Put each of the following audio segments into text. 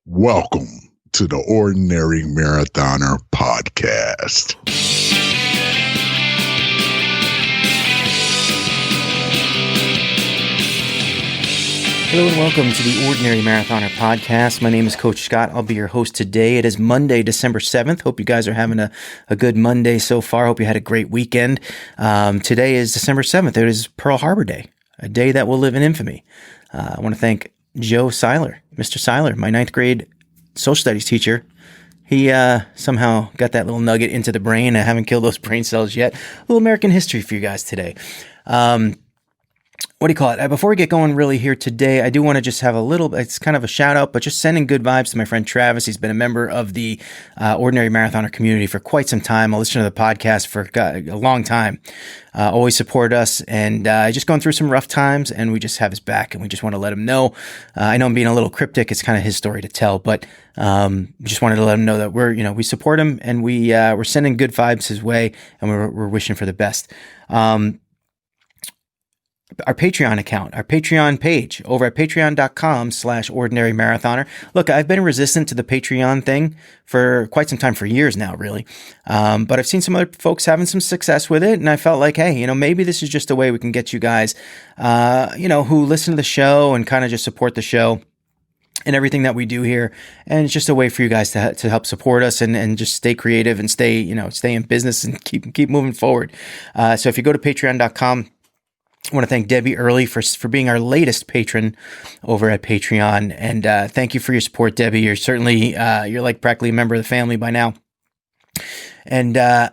Welcome to the Ordinary Marathoner Podcast. Hello and welcome to the Ordinary Marathoner Podcast. My name is Coach Scott. I'll be your host today. It is Monday, December 7th. Hope you guys are having a good Monday so far. Hope you had a great weekend. Today is December 7th. It is Pearl Harbor Day, a day that will live in infamy. I want to thank Joe Seiler, Mr. Seiler, my ninth grade social studies teacher. He somehow got that little nugget into the brain. I haven't killed those brain cells yet. A little American history for you guys today. What do you call it? Before we get going really here today, I do want to just have it's kind of a shout out, but just sending good vibes to my friend Travis. He's been a member of the Ordinary Marathoner community for quite some time. I listened to the podcast for a long time. Always support us, and just going through some rough times, and we just have his back, and we just want to let him know. I know I'm being a little cryptic. It's kind of his story to tell, but just wanted to let him know that we support him, and we're sending good vibes his way, and we're wishing for the best. Our Patreon account, our Patreon page over at patreon.com/ordinary marathoner. Look, I've been resistant to the Patreon thing for quite some time, for years now, really. But I've seen some other folks having some success with it. And I felt like, hey, maybe this is just a way we can get you guys, who listen to the show and kind of just support the show and everything that we do here. And it's just a way for you guys to help support us and just stay creative and stay in business and keep moving forward. So if you go to patreon.com, I want to thank Debbie Early for being our latest patron over at Patreon. And thank you for your support, Debbie. You're certainly, you're like practically a member of the family by now. And I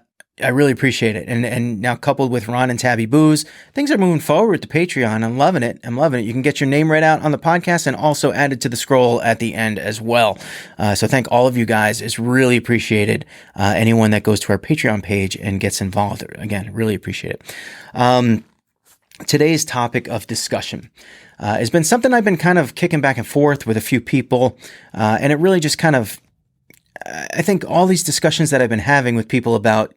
really appreciate it. And now coupled with Ron and Tabby Booze, things are moving forward with the Patreon. I'm loving it. You can get your name read out on the podcast and also added to the scroll at the end as well. So thank all of you guys. It's really appreciated. Anyone that goes to our Patreon page and gets involved. Again, really appreciate it. Today's topic of discussion has been something I've been kind of kicking back and forth with a few people. And it really just kind of, I think all these discussions that I've been having with people about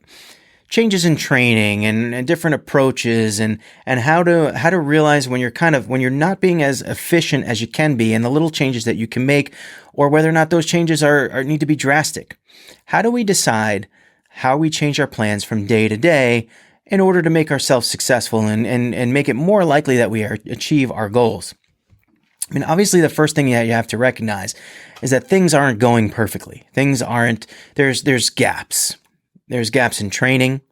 changes in training and different approaches and how to realize when you're not being as efficient as you can be and the little changes that you can make, or whether or not those changes need to be drastic. How do we decide how we change our plans from day to day in order to make ourselves successful and make it more likely that we achieve our goals? I mean, obviously, the first thing that you have to recognize is that things aren't going perfectly. There's gaps. There's gaps in training.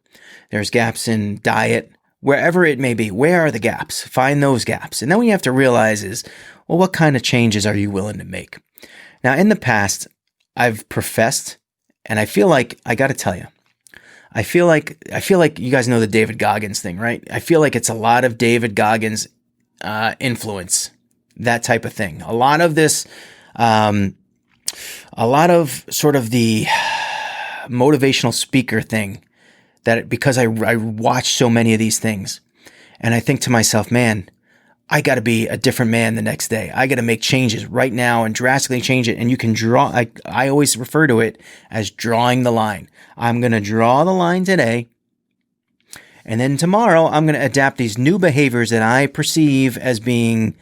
There's gaps in diet. Wherever it may be, where are the gaps? Find those gaps. And then what you have to realize is, well, what kind of changes are you willing to make? Now, in the past, I've professed, and I feel like, I got to tell you, I feel like you guys know the David Goggins thing, right? I feel like it's a lot of David Goggins influence, that type of thing. A lot of this, a lot of sort of the motivational speaker thing, because I watch so many of these things, and I think to myself, man, I got to be a different man the next day. I got to make changes right now and drastically change it. And you can draw, I always refer to it as drawing the line. I'm going to draw the line today. And then tomorrow, I'm going to adapt these new behaviors that I perceive as being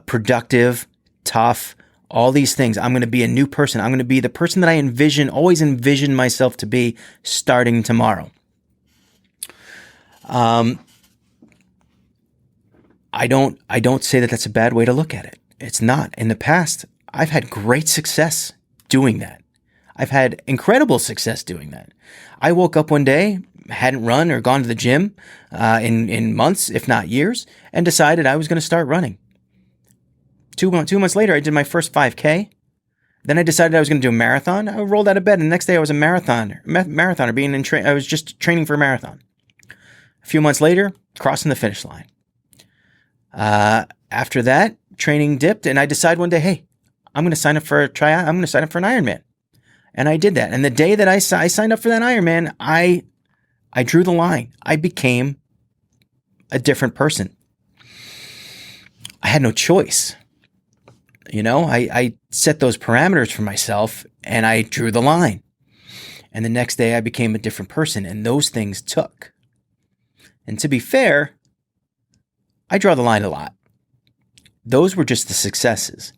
productive, tough, all these things. I'm going to be a new person. I'm going to be the person that I always envision myself to be starting tomorrow. I don't say that that's a bad way to look at it. It's not. In the past, I've had great success doing that. I've had incredible success doing that. I woke up one day, hadn't run or gone to the gym in months, if not years, and decided I was going to start running. 2 months later, I did my first 5K. Then I decided I was going to do a marathon. I rolled out of bed, and the next day I was a marathoner. I was just training for a marathon. A few months later, crossing the finish line. After that, training dipped, and I decided one day, hey, I'm going to sign up for a tryout. I'm going to sign up for an Ironman. And I did that. And the day that I signed up for that Ironman, I drew the line. I became a different person. I had no choice. I set those parameters for myself and I drew the line. And the next day I became a different person, and those things took. And to be fair, I draw the line a lot. Those were just the successes.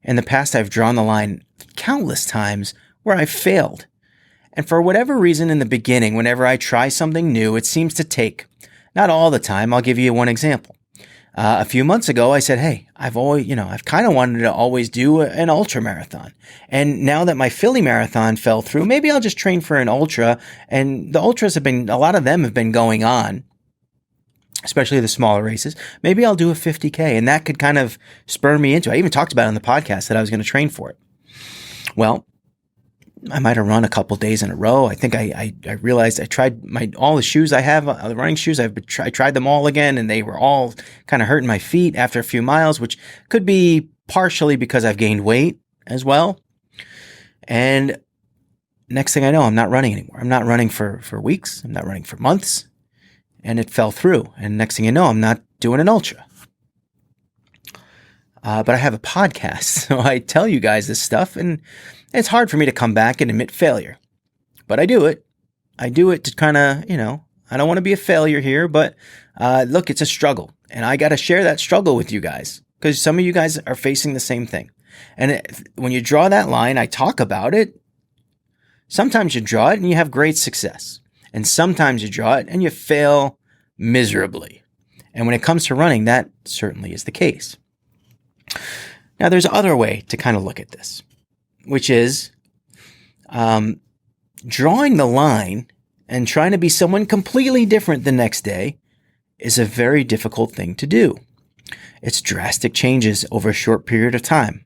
In the past, I've drawn the line countless times where I've failed. And for whatever reason in the beginning, whenever I try something new, it seems to take. Not all the time. I'll give you one example. A few months ago, I said, hey, I've kind of wanted to always do an ultra marathon. And now that my Philly marathon fell through, maybe I'll just train for an ultra. And the ultras a lot of them have been going on, especially the smaller races. Maybe I'll do a 50K, and that could kind of spur me into it. I even talked about it on the podcast that I was going to train for it. Well, I might have run a couple days in a row. I think I realized I tried all the shoes I have, the running shoes. I tried them all again, and they were all kind of hurting my feet after a few miles, which could be partially because I've gained weight as well. And next thing I know, I'm not running anymore. I'm not running for weeks. I'm not running for months. And it fell through. And next thing you know, I'm not doing an ultra. But I have a podcast, so I tell you guys this stuff, and it's hard for me to come back and admit failure. But I do it. I do it to kind of, I don't want to be a failure here, but look, it's a struggle. And I got to share that struggle with you guys because some of you guys are facing the same thing. And when you draw that line, I talk about it. Sometimes you draw it and you have great success. And sometimes you draw it and you fail miserably. And when it comes to running, that certainly is the case. Now, there's another way to kind of look at this, which is drawing the line and trying to be someone completely different the next day is a very difficult thing to do. It's drastic changes over a short period of time.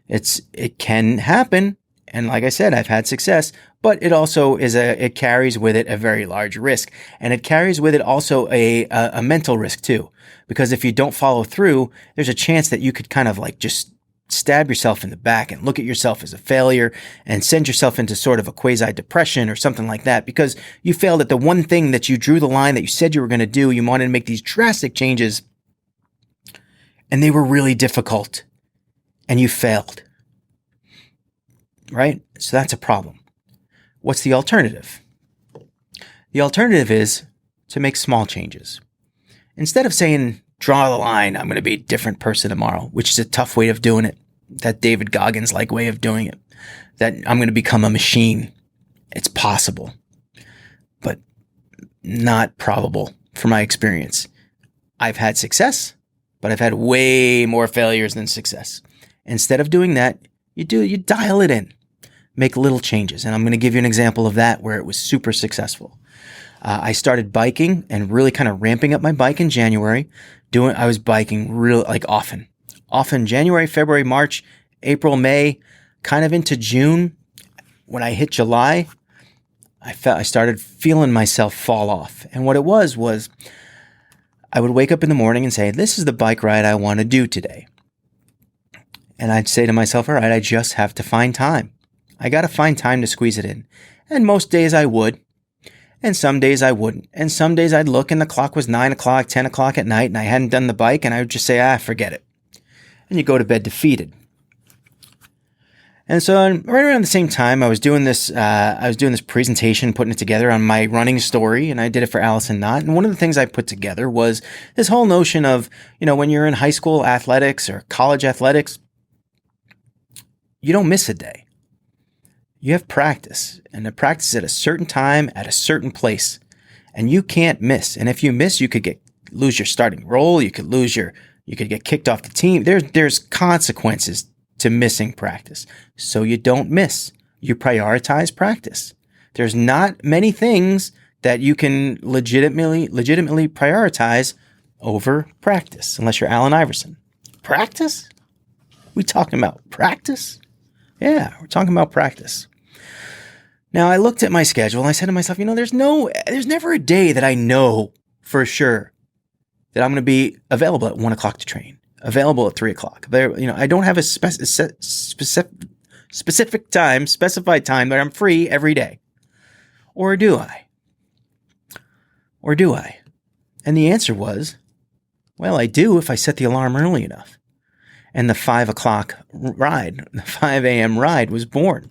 It can happen. And like I said, I've had success, but it also it carries with it a very large risk. And it carries with it also a mental risk too. Because if you don't follow through, there's a chance that you could kind of like just stab yourself in the back and look at yourself as a failure and send yourself into sort of a quasi-depression or something like that because you failed at the one thing that you drew the line that you said you were going to do. You wanted to make these drastic changes and they were really difficult and you failed. Right? So that's a problem. What's the alternative? The alternative is to make small changes. Instead of saying, draw the line, I'm going to be a different person tomorrow, which is a tough way of doing it. That David Goggins-like way of doing it. That I'm going to become a machine. It's possible, but not probable from my experience. I've had success, but I've had way more failures than success. Instead of doing that, you dial it in. Make little changes. And I'm going to give you an example of that where it was super successful. I started biking and really kind of ramping up my bike in January. I was biking real often January, February, March, April, May, kind of into June. When I hit July, I started feeling myself fall off. And what it was I would wake up in the morning and say, this is the bike ride I want to do today. And I'd say to myself, all right, I just have to find time. I got to find time to squeeze it in. And most days I would. And some days I wouldn't. And some days I'd look and the clock was 9 o'clock, 10 o'clock at night and I hadn't done the bike and I would just say, forget it. And you go to bed defeated. And so right around the same time I was doing this presentation, putting it together on my running story, and I did it for Allison Knott. And one of the things I put together was this whole notion of, when you're in high school athletics or college athletics, you don't miss a day. You have practice, and the practice is at a certain time, at a certain place, and you can't miss. And if you miss, you could lose your starting role. You could get kicked off the team. There's consequences to missing practice. So you don't miss. You prioritize practice. There's not many things that you can legitimately prioritize over practice, unless you're Allen Iverson. Practice? We talking about practice? Yeah, we're talking about practice. Now, I looked at my schedule and I said to myself, there's never a day that I know for sure that I'm going to be available at 1 o'clock to train, available at 3 o'clock. I don't have a specified time that I'm free every day. Or do I? And the answer was, well, I do if I set the alarm early enough. And the 5 o'clock ride, the 5 a.m. ride was born.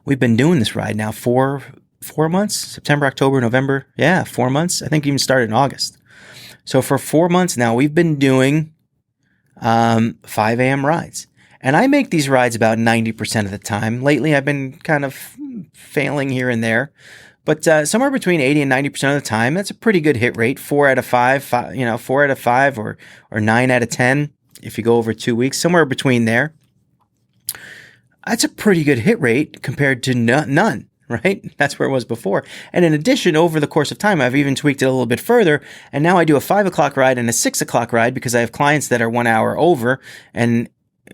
We've been doing this ride now for 4 months, September, October, November. Yeah, 4 months. I think even started in August. So for 4 months now, we've been doing 5 a.m. rides. And I make these rides about 90% of the time. Lately, I've been kind of failing here and there. But somewhere between 80 and 90% of the time, that's a pretty good hit rate. 4 out of 5, 4 out of 5 or 9 out of 10 if you go over 2 weeks, somewhere between there. That's a pretty good hit rate compared to none, right? That's where it was before. And in addition, over the course of time, I've even tweaked it a little bit further. And now I do a 5 o'clock ride and a 6 o'clock ride because I have clients that are 1 hour over. And,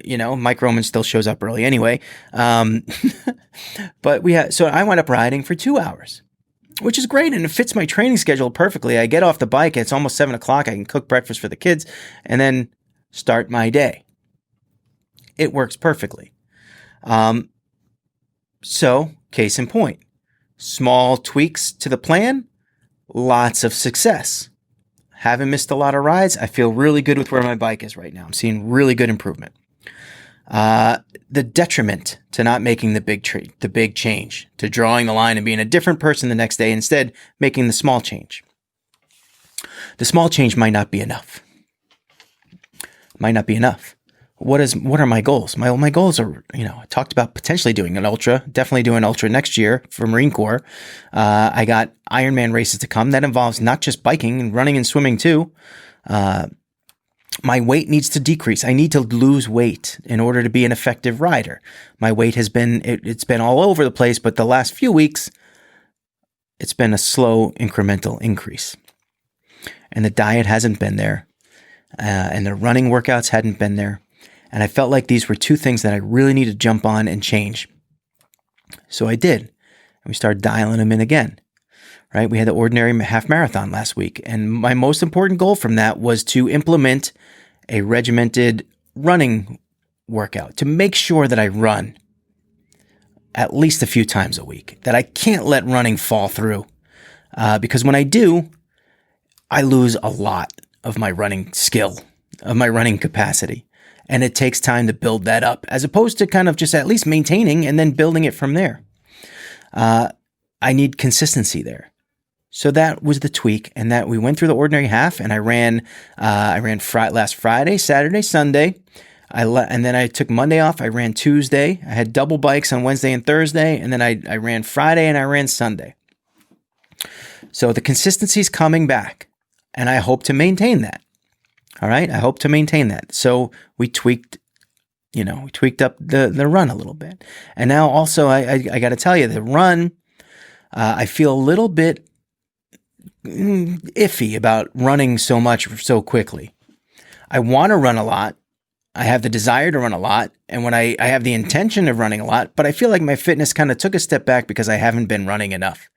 Mike Roman still shows up early anyway. But so I went up riding for 2 hours, which is great. And it fits my training schedule perfectly. I get off the bike. It's almost 7 o'clock. I can cook breakfast for the kids and then start my day. It works perfectly. So case in point, small tweaks to the plan, lots of success. Haven't missed a lot of rides. I feel really good with where my bike is right now. I'm seeing really good improvement. The detriment to not making the big change, to drawing the line and being a different person the next day, instead making the small change. The small change might not be enough. What are my goals? My goals are, I talked about potentially doing an ultra, definitely doing an ultra next year for Marine Corps. I got Ironman races to come. That involves not just biking and running and swimming too. My weight needs to decrease. I need to lose weight in order to be an effective rider. My weight has been, it's been all over the place, but the last few weeks, it's been a slow incremental increase. And the diet hasn't been there. And the running workouts hadn't been there. And I felt like these were two things that I really needed to jump on and change. So I did. And we started dialing them in again, right? We had the Ordinary Half Marathon last week. And my most important goal from that was to implement a regimented running workout, to make sure that I run at least a few times a week, that I can't let running fall through. Because when I do, I lose a lot of my running skill, of my running capacity. And it takes time to build that up, as opposed to kind of just at least maintaining and then building it from there. I need consistency there. So that was the tweak, and that we went through the Ordinary Half, and I ran last Friday, Saturday, Sunday. And then I took Monday off. I ran Tuesday. I had double bikes on Wednesday and Thursday, and then I ran Friday and I ran Sunday. So the consistency is coming back, and I hope to maintain that. All right. I hope to maintain that. So we tweaked up the run a little bit. And now also I got to tell you, the run, I feel a little bit iffy about running so much so quickly. I want to run a lot. I have the desire to run a lot. And when I have the intention of running a lot, but I feel like my fitness kind of took a step back because I haven't been running enough.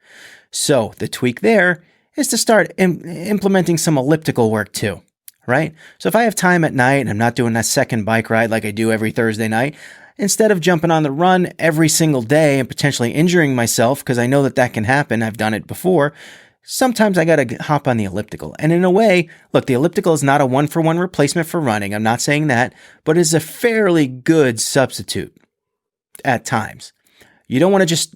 So the tweak there is to start implementing some elliptical work too. Right? So if I have time at night and I'm not doing that second bike ride like I do every Thursday night, instead of jumping on the run every single day and potentially injuring myself, because I know that can happen, I've done it before, sometimes I got to hop on the elliptical. And in a way, look, the elliptical is not a one-for-one replacement for running. I'm not saying that, but it's a fairly good substitute at times. You don't want to just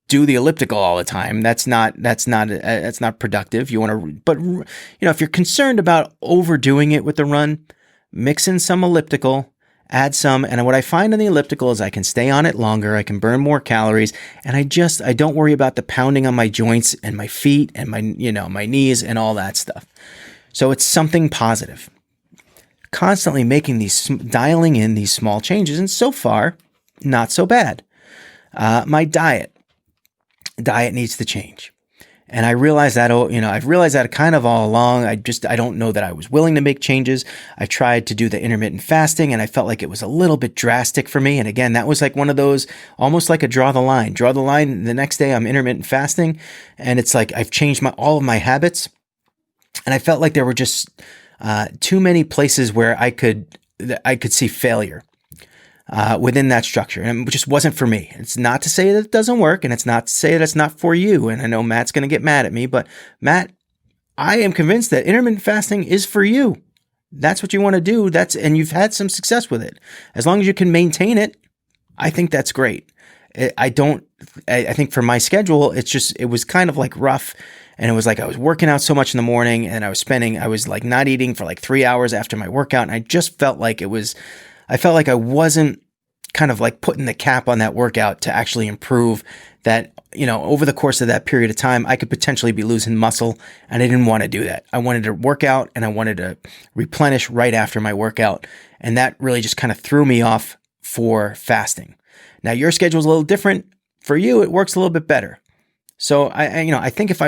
do the elliptical all the time. That's not productive. You want to, but if you're concerned about overdoing it with the run, mix in some elliptical, add some. And what I find in the elliptical is I can stay on it longer. I can burn more calories. And I don't worry about the pounding on my joints and my feet and my knees and all that stuff. So it's something positive. Constantly dialing in these small changes. And so far, not so bad. My diet needs to change. And I realized that, I've realized that kind of all along. I don't know that I was willing to make changes. I tried to do the intermittent fasting and I felt like it was a little bit drastic for me. And again, that was like one of those, almost like a draw the line. The next day I'm intermittent fasting and it's like I've changed all of my habits. And I felt like there were just too many places where I could see failure. Within that structure. And it just wasn't for me. It's not to say that it doesn't work, and it's not to say that it's not for you. And I know Matt's going to get mad at me, but Matt, I am convinced that intermittent fasting is for you. That's what you want to do. And you've had some success with it. As long as you can maintain it, I think that's great. I think for my schedule, it was kind of like rough. And it was like I was working out so much in the morning and I was like not eating for like 3 hours after my workout. And I just felt like it was I felt like I wasn't kind of like putting the cap on that workout to actually improve that, over the course of that period of time, I could potentially be losing muscle, and I didn't want to do that. I wanted to work out and I wanted to replenish right after my workout. And that really just kind of threw me off for fasting. Now your schedule is a little different. For you, it works a little bit better. So I think if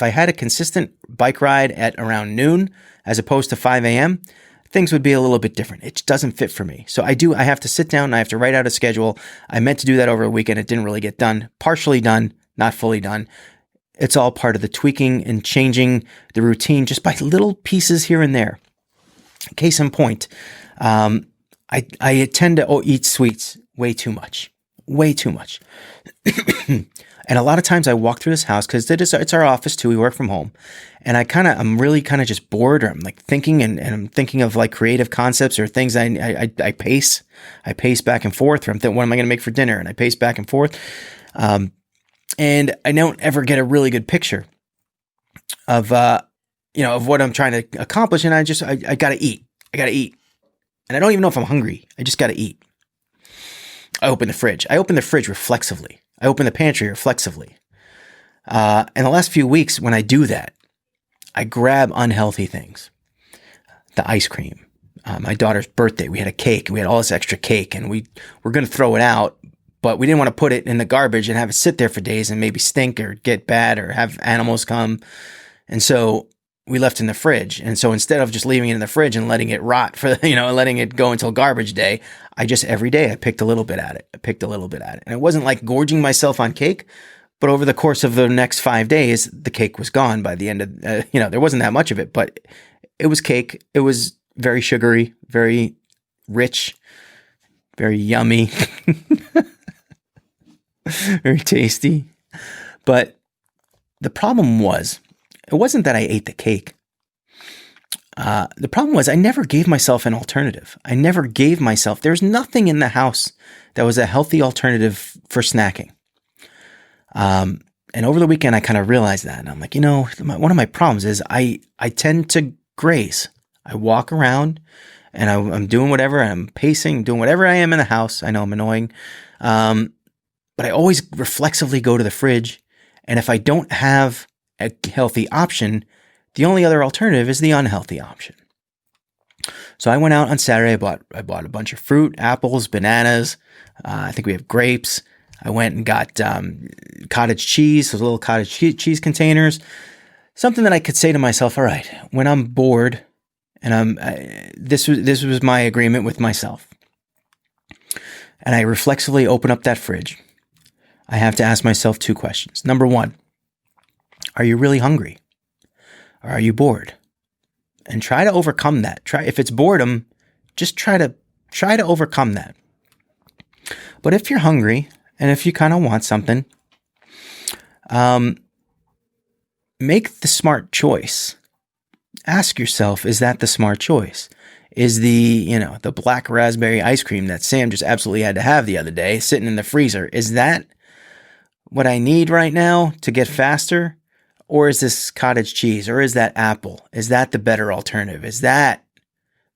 I had a consistent bike ride at around noon as opposed to 5 a.m., things would be a little bit different. It doesn't fit for me. So I have to sit down and I have to write out a schedule. I meant to do that over a weekend. It didn't really get done. Partially done, not fully done. It's all part of the tweaking and changing the routine just by little pieces here and there. Case in point, I tend to eat sweets way too much. And a lot of times I walk through this house because it's our office too. We work from home. And I'm really kind of just bored, or I'm like thinking and I'm thinking of like creative concepts or things I pace. I pace back and forth, or I'm thinking, what am I going to make for dinner? And I pace back and forth. And I don't ever get a really good picture of what I'm trying to accomplish. And I got to eat. I got to eat. And I don't even know if I'm hungry. I just got to eat. I open the fridge. I open the fridge reflexively. I open the pantry reflexively. In the last few weeks, when I do that, I grab unhealthy things. The ice cream. My daughter's birthday, we had a cake, and we had all this extra cake, and we were going to throw it out, but we didn't want to put it in the garbage and have it sit there for days and maybe stink or get bad or have animals come. And so we left it in the fridge. And so instead of just leaving it in the fridge and letting it rot letting it go until garbage day, every day I picked a little bit at it. And it wasn't like gorging myself on cake, but over the course of the next 5 days, the cake was gone by the end of, there wasn't that much of it, but it was cake. It was very sugary, very rich, very yummy, very tasty. But the problem was, it wasn't that I ate the cake. The problem was I never gave myself an alternative. There's nothing in the house that was a healthy alternative for snacking. And over the weekend, I kind of realized that. And I'm like, one of my problems is I tend to graze. I walk around and I'm doing whatever. I'm pacing, doing whatever I am in the house. I know I'm annoying. But I always reflexively go to the fridge. And if I don't have a healthy option, the only other alternative is the unhealthy option. So I went out on Saturday. I bought a bunch of fruit, apples, bananas. I think we have grapes. I went and got cottage cheese, those little cottage cheese containers. Something that I could say to myself, all right, when I'm bored, and this was my agreement with myself, and I reflexively open up that fridge, I have to ask myself 2 questions. Number 1, are you really hungry? Or are you bored? And try to overcome that. If it's boredom, just try to overcome that. But if you're hungry and if you kind of want something, make the smart choice. Ask yourself, is that the smart choice? Is the black raspberry ice cream that Sam just absolutely had to have the other day sitting in the freezer, is that what I need right now to get faster? Or is this cottage cheese? Or is that apple? Is that the better alternative? Is that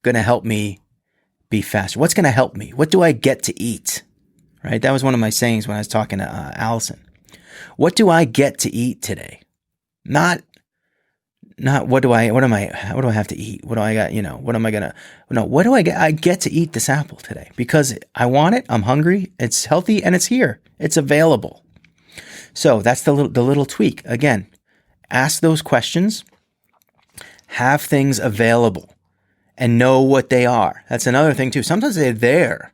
going to help me be faster? What's going to help me? What do I get to eat? Right? That was one of my sayings when I was talking to Allison. What do I get to eat today? Not what do I have to eat? What do I got? What do I get? I get to eat this apple today because I want it. I'm hungry. It's healthy and it's here. It's available. So that's the little tweak. Again, ask those questions, have things available, and know what they are. That's another thing too. Sometimes they're there.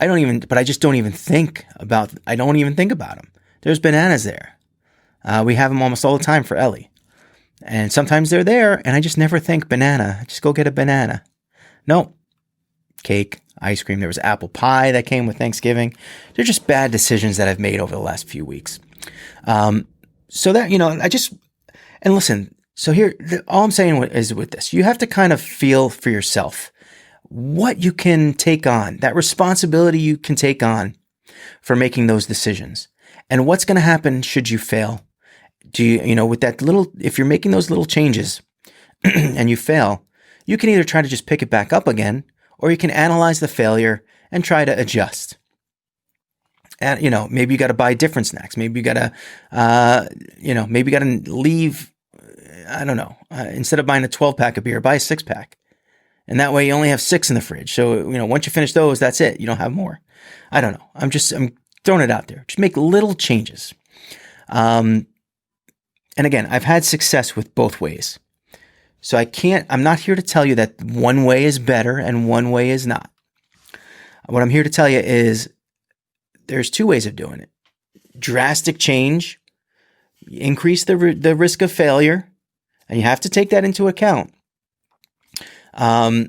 I just don't even think about them. There's bananas there. We have them almost all the time for Ellie. And sometimes they're there and I just never think banana. Just go get a banana. No. Cake, ice cream. There was apple pie that came with Thanksgiving. They're just bad decisions that I've made over the last few weeks. So that, and listen, so here, all I'm saying is with this, you have to kind of feel for yourself what you can take on, that responsibility you can take on for making those decisions, and what's going to happen should you fail. With that if you're making those little changes and you fail, you can either try to just pick it back up again, or you can analyze the failure and try to adjust. And, maybe you got to buy different snacks. Maybe you got to, maybe you got to leave, I don't know, instead of buying a 12-pack of beer, buy a 6-pack. And that way you only have 6 in the fridge. So, once you finish those, that's it. You don't have more. I don't know. I'm throwing it out there. Just make little changes. And again, I've had success with both ways. So I'm not here to tell you that one way is better and one way is not. What I'm here to tell you is there's 2 ways of doing it. Drastic change, increase the risk of failure, and you have to take that into account. But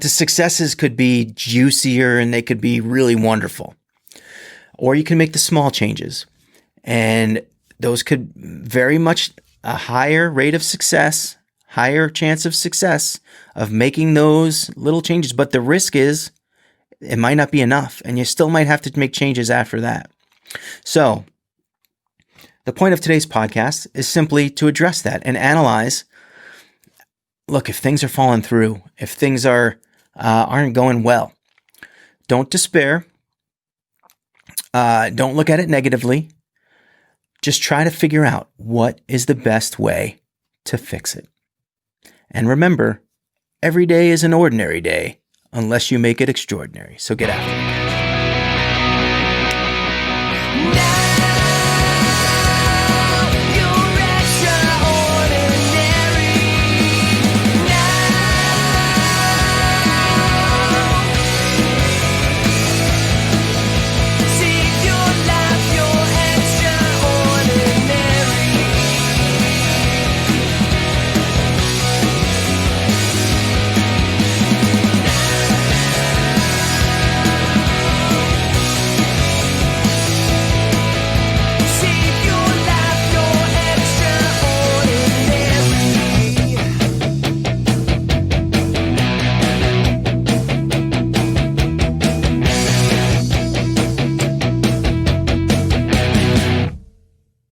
the successes could be juicier and they could be really wonderful. Or you can make the small changes, and those could very much a higher rate of success, higher chance of success of making those little changes. But the risk is it might not be enough, and you still might have to make changes after that. So the point of today's podcast is simply to address that and analyze. Look, if things are falling through, if things aren't going well, don't despair. Don't look at it negatively. Just try to figure out what is the best way to fix it. And remember, every day is an ordinary day unless you make it extraordinary. So get after it.